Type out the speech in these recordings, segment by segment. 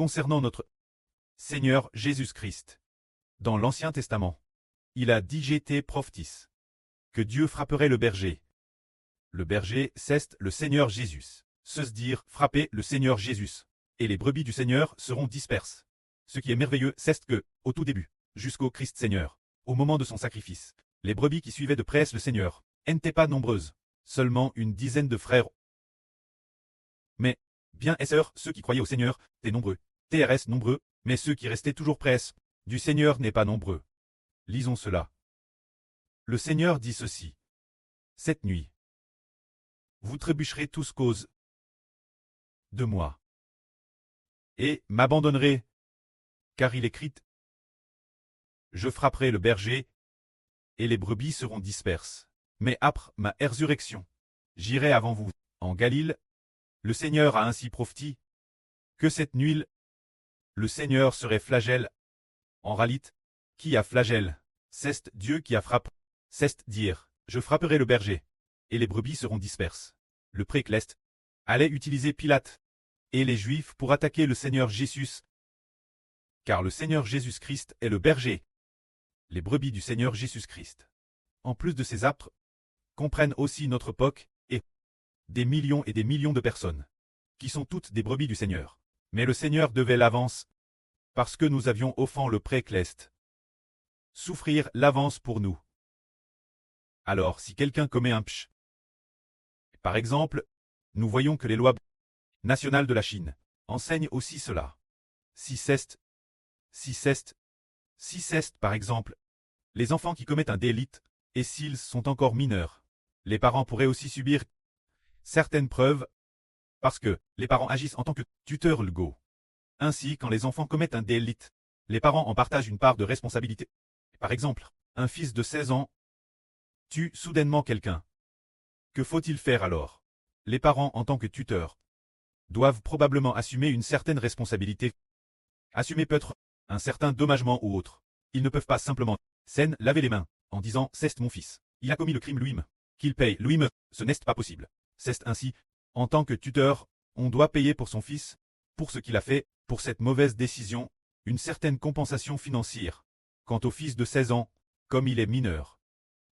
concernant notre Seigneur Jésus-Christ. Dans l'Ancien Testament, il a dit Gt Prophétis que Dieu frapperait le berger. Le berger, c'est le Seigneur Jésus. Se dire frapper le Seigneur Jésus. Et les brebis du Seigneur seront disperses. Ce qui est merveilleux, c'est que, au tout début, jusqu'au Christ Seigneur, au moment de son sacrifice, les brebis qui suivaient de près le Seigneur n'étaient pas nombreuses, seulement une dizaine de frères. Mais, bien et sœurs, ceux qui croyaient au Seigneur, étaient nombreux, TRS nombreux, mais ceux qui restaient toujours près du Seigneur n'est pas nombreux. Lisons cela. Le Seigneur dit ceci. Cette nuit, vous trébucherez tous cause de moi. Et m'abandonnerez, car il est écrit, je frapperai le berger, et les brebis seront disperses. Mais après ma résurrection, j'irai avant vous, en Galile. Le Seigneur a ainsi prophétisé que cette nuit, le Seigneur serait flagelle. En réalité, qui a flagelle? C'est Dieu qui a frappé. C'est dire, je frapperai le berger, et les brebis seront disperses. Le précleste allait utiliser Pilate et les Juifs pour attaquer le Seigneur Jésus, car le Seigneur Jésus-Christ est le berger. Les brebis du Seigneur Jésus-Christ, en plus de ces âpres, comprennent aussi notre époque et des millions de personnes, qui sont toutes des brebis du Seigneur. Mais le Seigneur devait l'avance, parce que nous avions offensé le précleste. Souffrir l'avance pour nous. Alors si quelqu'un commet un pch, par exemple, nous voyons que les lois nationales de la Chine enseignent aussi cela. Si c'est, par exemple, les enfants qui commettent un délit, et s'ils sont encore mineurs, les parents pourraient aussi subir certaines preuves, parce que les parents agissent en tant que tuteurs légaux. Ainsi, quand les enfants commettent un délit, les parents en partagent une part de responsabilité. Par exemple, un fils de 16 ans tue soudainement quelqu'un. Que faut-il faire alors? Les parents, en tant que tuteurs, doivent probablement assumer une certaine responsabilité. Assumer peut-être un certain dommagement ou autre. Ils ne peuvent pas simplement laver les mains en disant « c'est mon fils, il a commis le crime lui-même, qu'il paye lui-même ». Ce n'est pas possible. C'est ainsi, en tant que tuteur, on doit payer pour son fils, pour ce qu'il a fait, pour cette mauvaise décision, une certaine compensation financière. Quant au fils de 16 ans, comme il est mineur,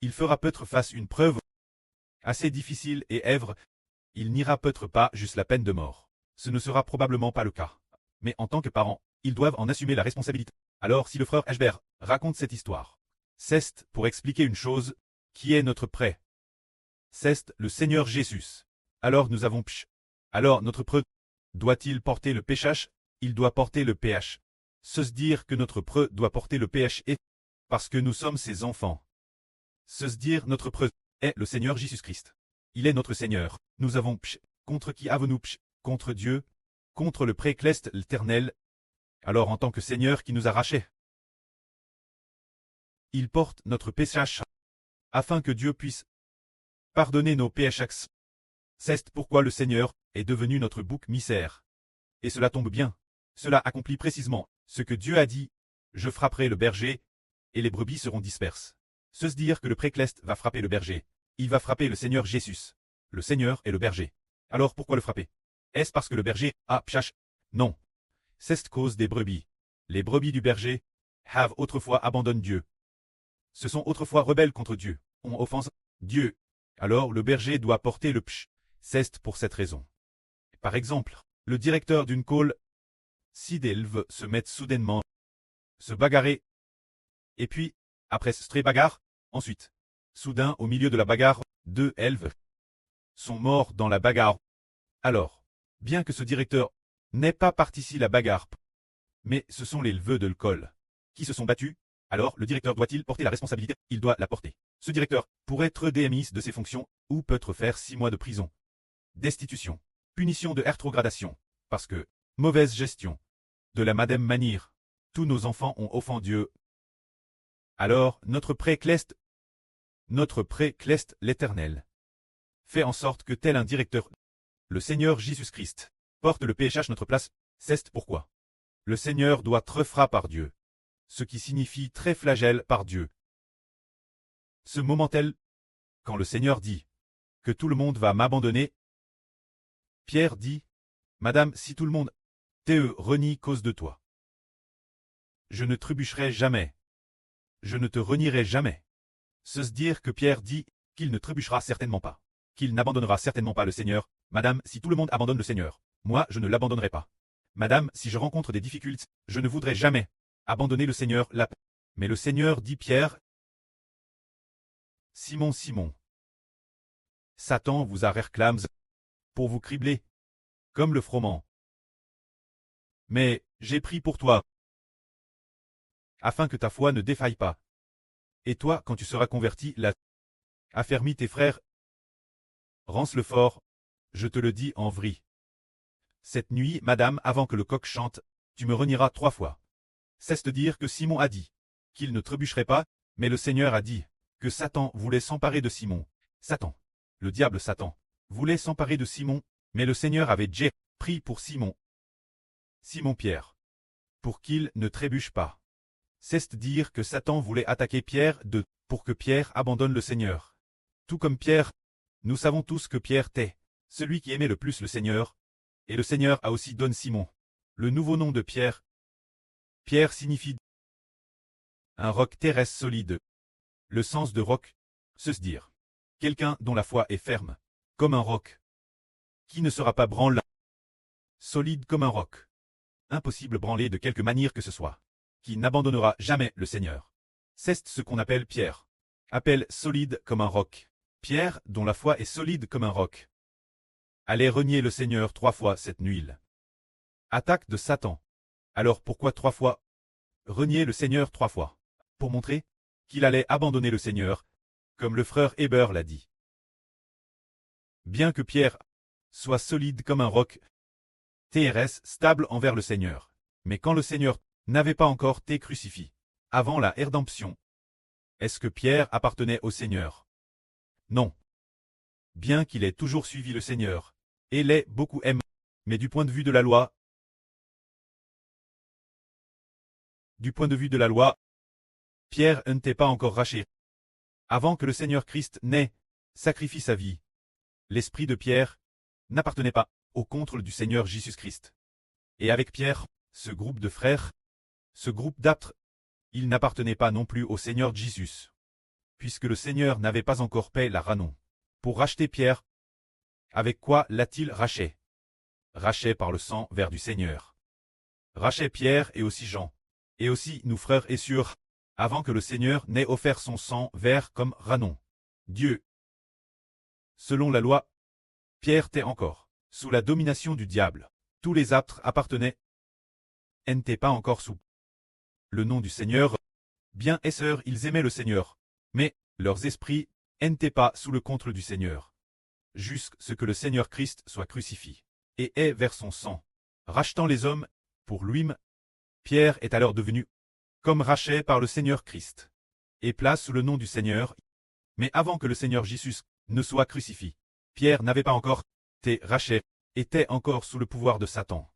il fera peut-être face une preuve assez difficile et èvre, il n'ira peut-être pas jusqu'à la peine de mort. Ce ne sera probablement pas le cas. Mais en tant que parents, ils doivent en assumer la responsabilité. Alors si le frère Ashbert raconte cette histoire, c'est pour expliquer une chose, qui est notre prêt. C'est le Seigneur Jésus. Alors nous avons pch. Alors notre preux doit-il porter le péchage? Il doit porter le PH. Se dire que notre preux doit porter le PH est parce que nous sommes ses enfants. Se dire notre preux est le Seigneur Jésus-Christ. Il est notre Seigneur. Nous avons pch. Contre qui avons-nous pch? Contre Dieu, contre le précleste l'Éternel. Alors en tant que Seigneur qui nous a rachés, il porte notre péchage, afin que Dieu puisse pardonner nos péchés. C'est pourquoi le Seigneur est devenu notre bouc émissaire. Et cela tombe bien. Cela accomplit précisément ce que Dieu a dit. Je frapperai le berger, et les brebis seront disperses. Se dire que le précleste va frapper le berger. Il va frapper le Seigneur Jésus. Le Seigneur est le berger. Alors pourquoi le frapper? Est-ce parce que le berger a pchach? Non. C'est cause des brebis. Les brebis du berger have autrefois abandonné Dieu. Se sont autrefois rebelles contre Dieu, ont offensé Dieu. Alors le berger doit porter le pch. C'est pour cette raison. Par exemple, le directeur d'une colle, si des élèves se mettent soudainement, se bagarrer, et puis, après ce bagarre, ensuite, soudain au milieu de la bagarre, 2 élèves sont morts dans la bagarre. Alors, bien que ce directeur n'ait pas participé à la bagarre, mais ce sont les élèves de l'école qui se sont battus, alors le directeur doit-il porter la responsabilité? Il doit la porter. Ce directeur pourrait être démis de ses fonctions, ou peut-être faire 6 mois de prison. Destitution. Punition de rétrogradation. Parce que, mauvaise gestion. De la même manière, tous nos enfants ont offensé Dieu. Alors, notre précleste l'Éternel, fait en sorte que tel un directeur, le Seigneur Jésus-Christ, porte le péchage notre place. C'est pourquoi le Seigneur doit être frappé par Dieu, ce qui signifie très flagelle par Dieu. Ce moment tel, quand le Seigneur dit que tout le monde va m'abandonner, Pierre dit, Madame, si tout le monde te renie cause de toi. Je ne trébucherai jamais. Je ne te renierai jamais. Se dire que Pierre dit qu'il ne trébuchera certainement pas, qu'il n'abandonnera certainement pas le Seigneur. Madame, si tout le monde abandonne le Seigneur, moi je ne l'abandonnerai pas. Madame, si je rencontre des difficultés, je ne voudrais jamais abandonner le Seigneur là. Mais le Seigneur dit Pierre, Simon, Simon, Satan vous a réclamé pour vous cribler, comme le froment. Mais j'ai pris pour toi, afin que ta foi ne défaille pas. Et toi, quand tu seras converti, là, affermis tes frères, rance le fort, je te le dis en vrai. Cette nuit, madame, avant que le coq chante, tu me renieras 3 fois. Cesse de dire que Simon a dit qu'il ne trébucherait pas, mais le Seigneur a dit que Satan voulait s'emparer de Simon. Satan, le diable Satan, voulait s'emparer de Simon, mais le Seigneur avait déjà pris pour Simon. Simon Pierre, pour qu'il ne trébuche pas. Cesse de dire que Satan voulait attaquer Pierre pour que Pierre abandonne le Seigneur. Tout comme Pierre, nous savons tous que Pierre était celui qui aimait le plus le Seigneur, et le Seigneur a aussi donné Simon le nouveau nom de Pierre. Pierre signifie un roc terrestre solide. Le sens de roc, c'est se dire quelqu'un dont la foi est ferme, comme un roc, qui ne sera pas branlant, solide comme un roc, impossible branlé de quelque manière que ce soit, qui n'abandonnera jamais le Seigneur. C'est ce qu'on appelle Pierre. Appelle solide comme un roc. Pierre, dont la foi est solide comme un roc, allait renier le Seigneur 3 fois cette nuit. Attaque de Satan. Alors pourquoi 3 fois renier le Seigneur 3 fois? Pour montrer qu'il allait abandonner le Seigneur, comme le frère Héber l'a dit. Bien que Pierre soit solide comme un roc, TRS stable envers le Seigneur, mais quand le Seigneur n'avait pas encore été crucifié, avant la rédemption, est-ce que Pierre appartenait au Seigneur? Non. Bien qu'il ait toujours suivi le Seigneur, et l'ait beaucoup aimé, mais du point de vue de la loi, Pierre n'était pas encore racheté. Avant que le Seigneur Christ n'ait sacrifié sa vie, l'esprit de Pierre n'appartenait pas au contrôle du Seigneur Jésus-Christ. Et avec Pierre, ce groupe de frères, ce groupe d'apôtres, il n'appartenait pas non plus au Seigneur Jésus. Puisque le Seigneur n'avait pas encore payé la ranon pour racheter Pierre, avec quoi l'a-t-il racheté? Racheté par le sang vers du Seigneur. Racheté Pierre et aussi Jean, et aussi nous frères et sœurs, avant que le Seigneur n'ait offert son sang vers comme ranon. Dieu. Selon la loi, Pierre était encore sous la domination du diable. Tous les apôtres appartenaient, n'étaient pas encore sous le nom du Seigneur. Bien et sœurs, ils aimaient le Seigneur, mais leurs esprits n'étaient pas sous le contrôle du Seigneur. Jusqu'à ce que le Seigneur Christ soit crucifié, et ait vers son sang, rachetant les hommes pour lui-même. Pierre est alors devenu comme racheté par le Seigneur Christ, et place sous le nom du Seigneur. Mais avant que le Seigneur Jésus ne soit crucifié, Pierre n'avait pas encore été racheté, était encore sous le pouvoir de Satan.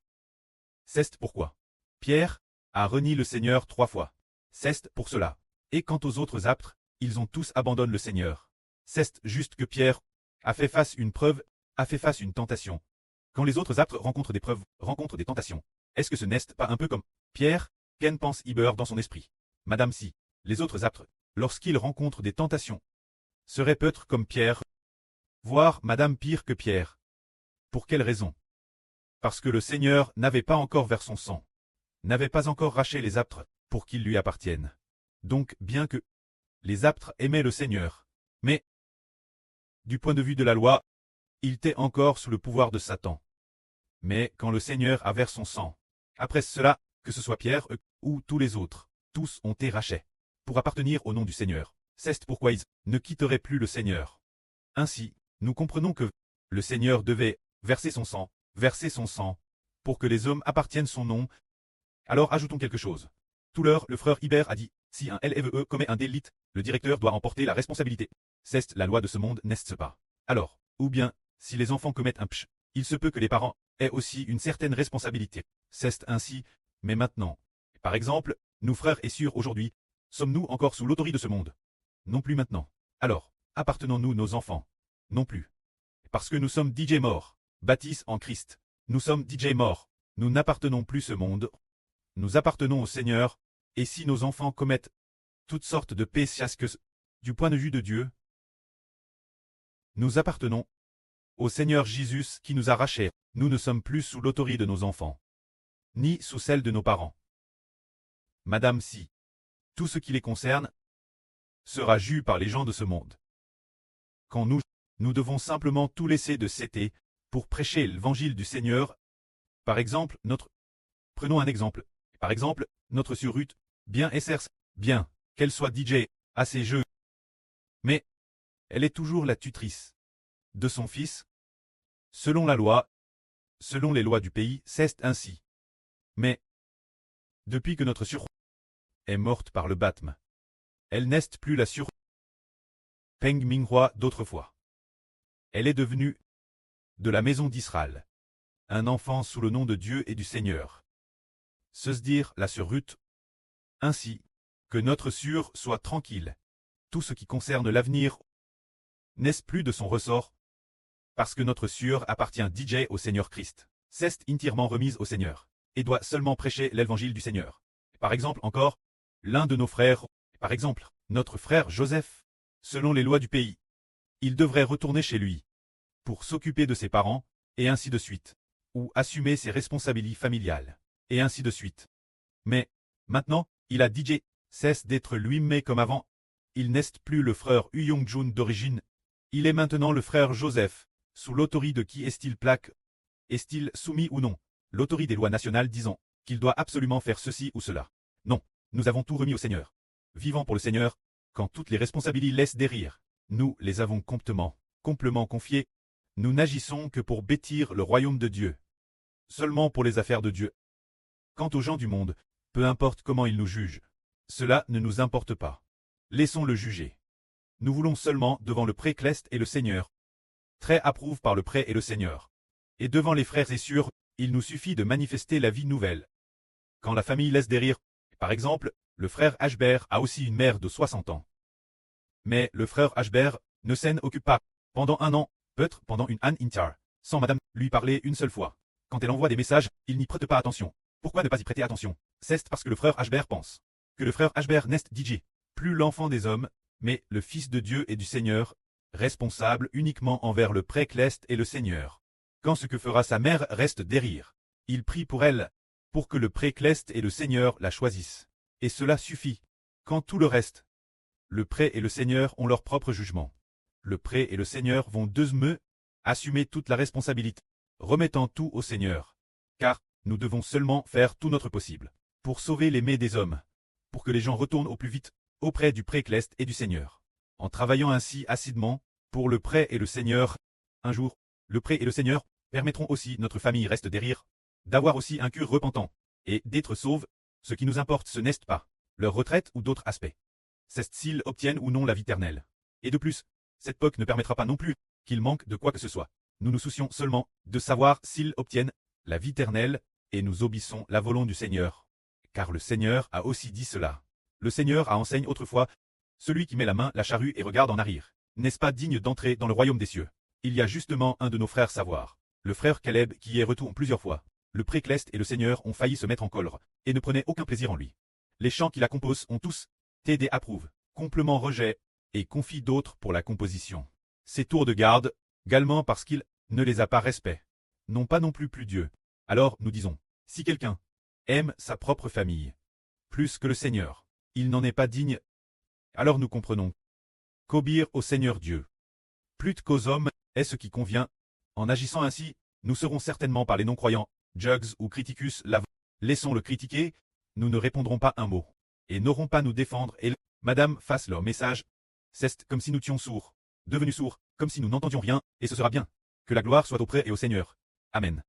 C'est pourquoi Pierre a renié le Seigneur 3 fois. C'est pour cela. Et quant aux autres apôtres, ils ont tous abandonné le Seigneur. C'est juste que Pierre a fait face à une preuve, a fait face à une tentation. Quand les autres apôtres rencontrent des preuves, rencontrent des tentations, est-ce que ce n'est pas un peu comme Pierre? Qu'en pense Héber dans son esprit? Madame, si les autres apôtres, lorsqu'ils rencontrent des tentations, seraient peut-être comme Pierre, voire Madame pire que Pierre. Pour quelle raison? Parce que le Seigneur n'avait pas encore vers son sang, n'avait pas encore racheté les apôtres pour qu'ils lui appartiennent. Donc, bien que les apôtres aimaient le Seigneur, mais, du point de vue de la loi, ils étaient encore sous le pouvoir de Satan. Mais quand le Seigneur a vers son sang, après cela, que ce soit Pierre ou tous les autres, tous ont été rachetés pour appartenir au nom du Seigneur. C'est pourquoi ils ne quitteraient plus le Seigneur. Ainsi, nous comprenons que le Seigneur devait verser son sang, pour que les hommes appartiennent son nom. Alors ajoutons quelque chose. Tout l'heure, le frère Héber a dit, si un LEVE commet un délit, le directeur doit en porter la responsabilité. C'est la loi de ce monde, n'est-ce pas? Alors, ou bien, si les enfants commettent un pch, il se peut que les parents aient aussi une certaine responsabilité. C'est ainsi, mais maintenant. Par exemple, nous frères et sœurs aujourd'hui, sommes-nous encore sous l'autorité de ce monde? Non plus maintenant. Alors, appartenons-nous nos enfants? Non plus. Parce que nous sommes DJ morts, baptisés en Christ. Nous sommes DJ morts. Nous n'appartenons plus ce monde. Nous appartenons au Seigneur, et si nos enfants commettent toutes sortes de péchés du point de vue de Dieu, nous appartenons au Seigneur Jésus qui nous a rachés. Nous ne sommes plus sous l'autorité de nos enfants, ni sous celle de nos parents. Madame, si tout ce qui les concerne sera jugé par les gens de ce monde. Quand nous devons simplement tout laisser de côté pour prêcher l'évangile du Seigneur. Par exemple, prenons un exemple. Par exemple, notre sœur Ruth, bien qu'elle soit DJ à ses jeux, mais elle est toujours la tutrice de son fils. Selon la loi, selon les lois du pays, c'est ainsi. Mais depuis que notre sœur est morte par le baptême, elle n'est plus la sœur Peng Minghua d'autrefois. Elle est devenue de la maison d'Israël, un enfant sous le nom de Dieu et du Seigneur. Se dire la sœur Ruth, ainsi que notre sœur soit tranquille. Tout ce qui concerne l'avenir n'est plus de son ressort, parce que notre sœur appartient DJ au Seigneur Christ. C'est entièrement remise au Seigneur, et doit seulement prêcher l'évangile du Seigneur. Par exemple encore, l'un de nos frères, par exemple, notre frère Joseph, selon les lois du pays, il devrait retourner chez lui pour s'occuper de ses parents, et ainsi de suite, ou assumer ses responsabilités familiales, et ainsi de suite. Mais, maintenant, il a DJ, cesse d'être lui-même comme avant. Il n'est plus le frère Uyong-jun d'origine. Il est maintenant le frère Joseph, sous l'autorité de qui est-il plaque? Est-il soumis ou non? L'autorité des lois nationales disant qu'il doit absolument faire ceci ou cela. Non, nous avons tout remis au Seigneur. Vivant pour le Seigneur, quand toutes les responsabilités laissent derrière, nous les avons complètement confiées. Nous n'agissons que pour bâtir le royaume de Dieu. Seulement pour les affaires de Dieu. Quant aux gens du monde, peu importe comment ils nous jugent, cela ne nous importe pas. Laissons-le juger. Nous voulons seulement devant le pré-Cleste et le Seigneur. Très approuve par le pré et le Seigneur. Et devant les frères et sœurs, il nous suffit de manifester la vie nouvelle. Quand la famille laisse derrière, par exemple, le frère Ashbert a aussi une mère de 60 ans. Mais le frère Ashbert ne s'en occupe pas. Pendant un an, peut-être pendant une année entière, sans madame lui parler une seule fois. Quand elle envoie des messages, il n'y prête pas attention. Pourquoi ne pas y prêter attention? C'est parce que le frère Ashbert pense que le frère Ashbert n'est DJ, plus l'enfant des hommes, mais le Fils de Dieu et du Seigneur, responsable uniquement envers le pré-Cleste et le Seigneur. Quand ce que fera sa mère reste derrière, il prie pour elle, pour que le pré-Cleste et le Seigneur la choisissent. Et cela suffit. Quand tout le reste, le pré et le Seigneur ont leur propre jugement. Le pré et le Seigneur vont assumer toute la responsabilité, remettant tout au Seigneur. Car, nous devons seulement faire tout notre possible pour sauver les mets des hommes, pour que les gens retournent au plus vite auprès du pré-Cleste et du Seigneur. En travaillant ainsi assidûment pour le pré et le Seigneur, un jour, le pré et le Seigneur permettront aussi notre famille reste derrière, d'avoir aussi un cœur repentant, et d'être sauve. Ce qui nous importe ce n'est pas leur retraite ou d'autres aspects. C'est s'ils obtiennent ou non la vie éternelle. Et de plus, cette époque ne permettra pas non plus qu'ils manquent de quoi que ce soit. Nous nous soucions seulement de savoir s'ils obtiennent la vie éternelle, et nous obéissons la volonté du Seigneur. Car le Seigneur a aussi dit cela. Le Seigneur a enseigné autrefois, celui qui met la main la charrue et regarde en arrière, n'est-ce pas digne d'entrer dans le royaume des cieux? Il y a justement un de nos frères savoir, le frère Caleb qui y est retourné plusieurs fois. Le pré-Cleste et le Seigneur ont failli se mettre en colère, et ne prenaient aucun plaisir en lui. Les chants qui la composent ont tous été approuvés, complètement rejet, et confient d'autres pour la composition. Ces tours de garde, également parce qu'il ne les a pas respect, n'ont pas non plus Dieu. Alors nous disons, si quelqu'un aime sa propre famille plus que le Seigneur, il n'en est pas digne. Alors nous comprenons qu'obéir au Seigneur Dieu, plus qu'aux hommes, est ce qui convient. En agissant ainsi, nous serons certainement par les non-croyants, Jugs ou Criticus laissons-le critiquer, nous ne répondrons pas un mot, et n'aurons pas nous défendre et madame fasse leur message. C'est comme si nous étions sourds, devenus sourds, comme si nous n'entendions rien, et ce sera bien. Que la gloire soit auprès et au Seigneur. Amen.